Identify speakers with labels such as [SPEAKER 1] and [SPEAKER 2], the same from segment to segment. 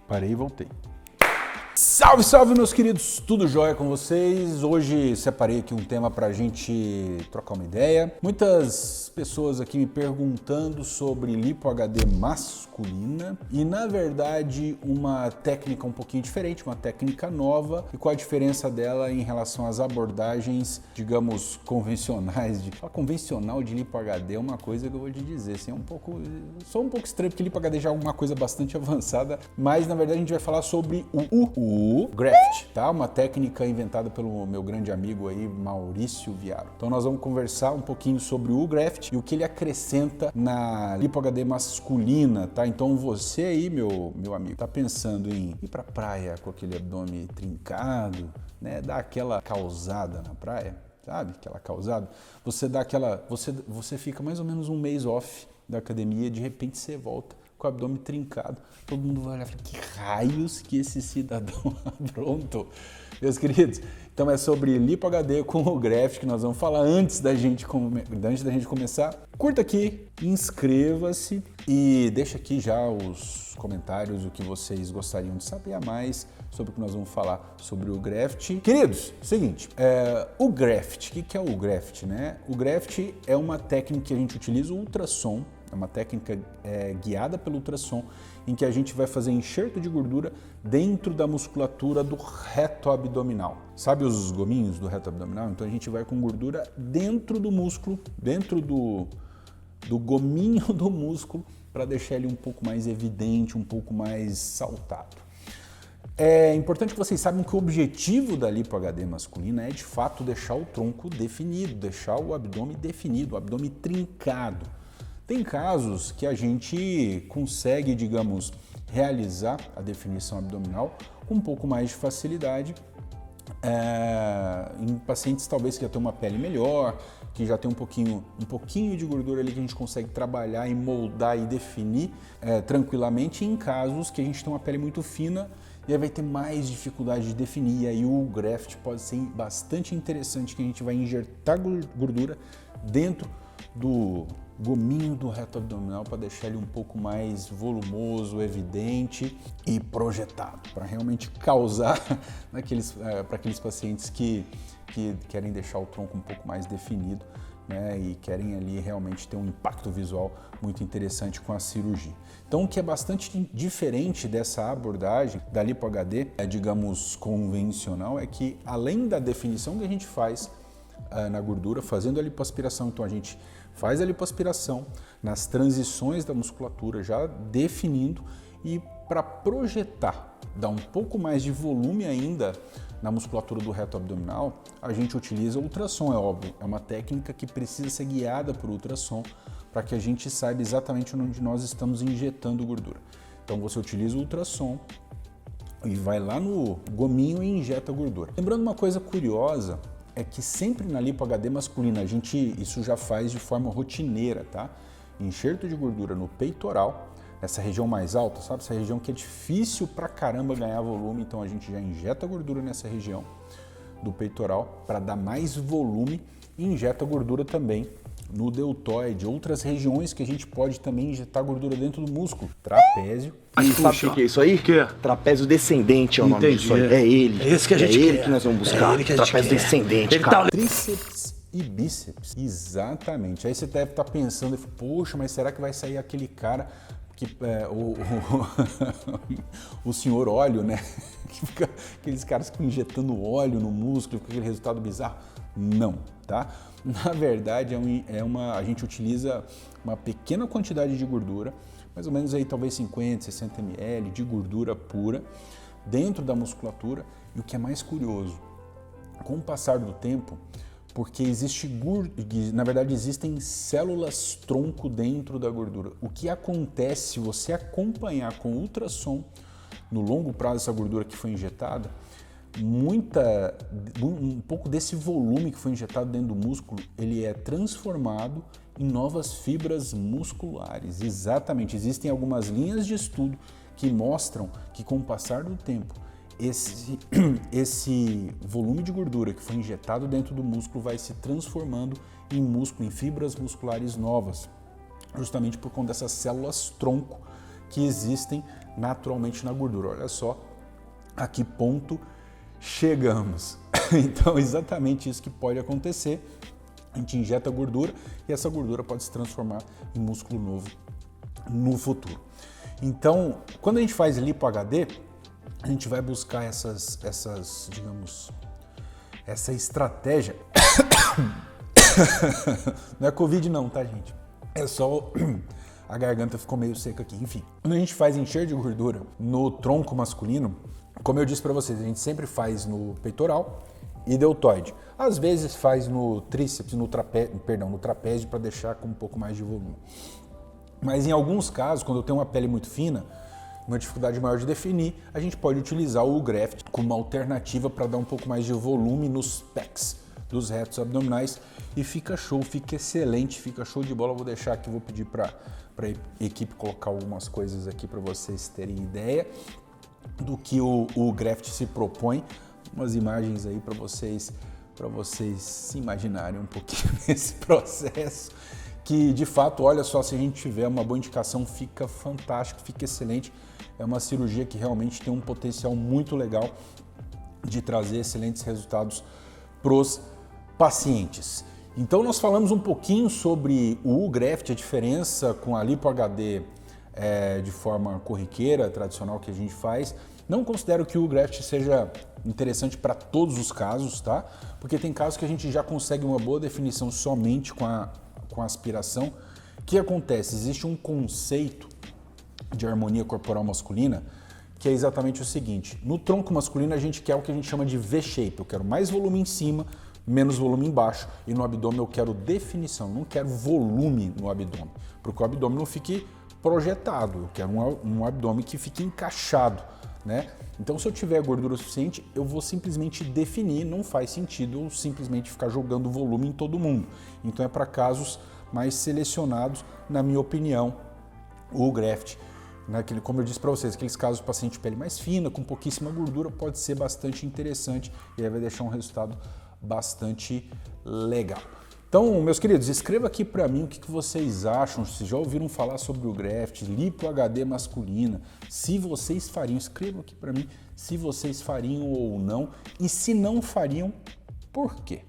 [SPEAKER 1] Parei e voltei. Salve, salve, meus queridos! Tudo jóia com vocês? Hoje separei aqui um tema pra gente trocar uma ideia. Muitas pessoas aqui me perguntando sobre lipo HD masculina e, na verdade, uma técnica um pouquinho diferente, uma técnica nova, e qual a diferença dela em relação às abordagens, digamos, convencionais. A convencional de lipo HD é uma coisa que eu vou te dizer, assim, sou um pouco estranho, porque lipo HD já é uma coisa bastante avançada, mas, na verdade, a gente vai falar sobre o Graft, tá? Uma técnica inventada pelo meu grande amigo aí, Maurício Viaro. Então nós vamos conversar um pouquinho sobre o Graft e o que ele acrescenta na lipo HD masculina, tá? Então você aí, meu amigo, tá pensando em ir pra praia com aquele abdômen trincado, né? Dar aquela causada na praia, sabe? Aquela causada. Você fica mais ou menos um mês off da academia, de repente você volta com o abdômen trincado, todo mundo vai olhar e falar, que raios que esse cidadão aprontou, meus queridos. Então é sobre lipo HD com o Graft que nós vamos falar antes da gente começar. Curta aqui, inscreva-se e deixa aqui já os comentários o que vocês gostariam de saber a mais sobre o que nós vamos falar sobre o Graft. Queridos, seguinte, o Graft, o que é o Graft, né? O Graft é uma técnica que a gente utiliza o ultrassom. É uma técnica guiada pelo ultrassom, em que a gente vai fazer enxerto de gordura dentro da musculatura do reto abdominal. Sabe os gominhos do reto abdominal? Então a gente vai com gordura dentro do músculo, dentro do gominho do músculo, para deixar ele um pouco mais evidente, um pouco mais saltado. É importante que vocês saibam que o objetivo da lipo HD masculina é de fato deixar o tronco definido, deixar o abdômen definido, o abdômen trincado. Tem casos que a gente consegue, digamos, realizar a definição abdominal com um pouco mais de facilidade em pacientes talvez que já tem uma pele melhor, que já tem um pouquinho de gordura ali que a gente consegue trabalhar e moldar e definir tranquilamente, em casos que a gente tem uma pele muito fina e aí vai ter mais dificuldade de definir, e aí o Graft pode ser bastante interessante, que a gente vai injetar gordura dentro do gominho do reto abdominal para deixar ele um pouco mais volumoso, evidente e projetado, para realmente causar para aqueles pacientes que querem deixar o tronco um pouco mais definido, né, e querem ali realmente ter um impacto visual muito interessante com a cirurgia. Então, o que é bastante diferente dessa abordagem da lipo HD, digamos, convencional, é que além da definição que a gente faz na gordura, fazendo a lipoaspiração, então a gente faz a lipoaspiração nas transições da musculatura, já definindo, e para projetar, dar um pouco mais de volume ainda na musculatura do reto abdominal, a gente utiliza o ultrassom, é óbvio. É uma técnica que precisa ser guiada por ultrassom para que a gente saiba exatamente onde nós estamos injetando gordura. Então você utiliza o ultrassom e vai lá no gominho e injeta a gordura. Lembrando uma coisa curiosa, é que sempre na lipo HD masculina a gente isso já faz de forma rotineira, tá? Enxerto de gordura no peitoral, essa região mais alta, sabe? Essa região que é difícil pra caramba ganhar volume, então a gente já injeta gordura nessa região do peitoral para dar mais volume e injeta gordura também no deltoide, outras regiões que a gente pode também injetar gordura dentro do músculo, trapézio.
[SPEAKER 2] E sabe o que é isso aí?
[SPEAKER 3] Que?
[SPEAKER 2] Trapézio descendente é o nome disso aí. É ele.
[SPEAKER 3] É esse que a gente
[SPEAKER 2] ele
[SPEAKER 3] quer.
[SPEAKER 2] que nós vamos buscar.
[SPEAKER 3] É ele que a gente
[SPEAKER 2] Trapézio
[SPEAKER 3] quer.
[SPEAKER 2] descendente,
[SPEAKER 3] Ele
[SPEAKER 2] cara.
[SPEAKER 1] Tríceps e bíceps, exatamente. Aí você deve estar pensando, poxa, mas será que vai sair aquele cara que o senhor óleo, né? Que fica aqueles caras que ficam injetando óleo no músculo com aquele resultado bizarro? Não, tá? Na verdade, a gente utiliza uma pequena quantidade de gordura, mais ou menos aí talvez 50, 60 ml de gordura pura dentro da musculatura. E o que é mais curioso, com o passar do tempo, porque na verdade existem células tronco dentro da gordura. O que acontece se você acompanhar com ultrassom no longo prazo essa gordura que foi injetada, um pouco desse volume que foi injetado dentro do músculo, ele é transformado em novas fibras musculares. Exatamente, existem algumas linhas de estudo que mostram que com o passar do tempo, esse volume de gordura que foi injetado dentro do músculo vai se transformando em músculo, em fibras musculares novas, justamente por conta dessas células tronco que existem naturalmente na gordura. Olha só a que ponto chegamos. Então, exatamente isso que pode acontecer. A gente injeta gordura e essa gordura pode se transformar em músculo novo no futuro. Então, quando a gente faz lipo HD, a gente vai buscar digamos, essa estratégia. Não é Covid não, tá, gente? É só a garganta ficou meio seca aqui. Enfim, quando a gente faz encher de gordura no tronco masculino, como eu disse para vocês, a gente sempre faz no peitoral e deltoide. Às vezes faz no tríceps, no trapézio para deixar com um pouco mais de volume. Mas em alguns casos, quando eu tenho uma pele muito fina, uma dificuldade maior de definir, a gente pode utilizar o graft como uma alternativa para dar um pouco mais de volume nos pecs dos retos abdominais e fica show, fica excelente, fica show de bola. Vou deixar aqui, vou pedir para a equipe colocar algumas coisas aqui para vocês terem ideia do que o graft se propõe, umas imagens aí para vocês se imaginarem um pouquinho nesse processo, que de fato, olha só, se a gente tiver uma boa indicação, fica fantástico, fica excelente. É uma cirurgia que realmente tem um potencial muito legal de trazer excelentes resultados para os pacientes. Então nós falamos um pouquinho sobre o graft, a diferença com a lipo HD de forma corriqueira, tradicional que a gente faz. Não considero que o graft seja interessante para todos os casos, tá? Porque tem casos que a gente já consegue uma boa definição somente com a aspiração. O que acontece? Existe um conceito de harmonia corporal masculina que é exatamente o seguinte: no tronco masculino a gente quer o que a gente chama de V-shape, eu quero mais volume em cima, menos volume embaixo, e no abdômen eu quero definição, não quero volume no abdômen, porque o abdômen não fique projetado, eu quero um abdômen que fique encaixado, né? Então, se eu tiver gordura suficiente, eu vou simplesmente definir, não faz sentido eu simplesmente ficar jogando volume em todo mundo. Então, é para casos mais selecionados, na minha opinião, o graft, como eu disse para vocês, aqueles casos de paciente de pele mais fina, com pouquíssima gordura, pode ser bastante interessante e aí vai deixar um resultado bastante legal. Então, meus queridos, escreva aqui para mim o que vocês acham, se já ouviram falar sobre o graft, lipo HD masculina, se vocês fariam, escreva aqui para mim se vocês fariam ou não e se não fariam, por quê?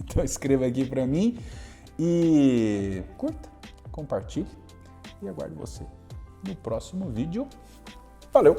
[SPEAKER 1] Então escreva aqui para mim e curta, compartilhe e aguardo você no próximo vídeo. Valeu!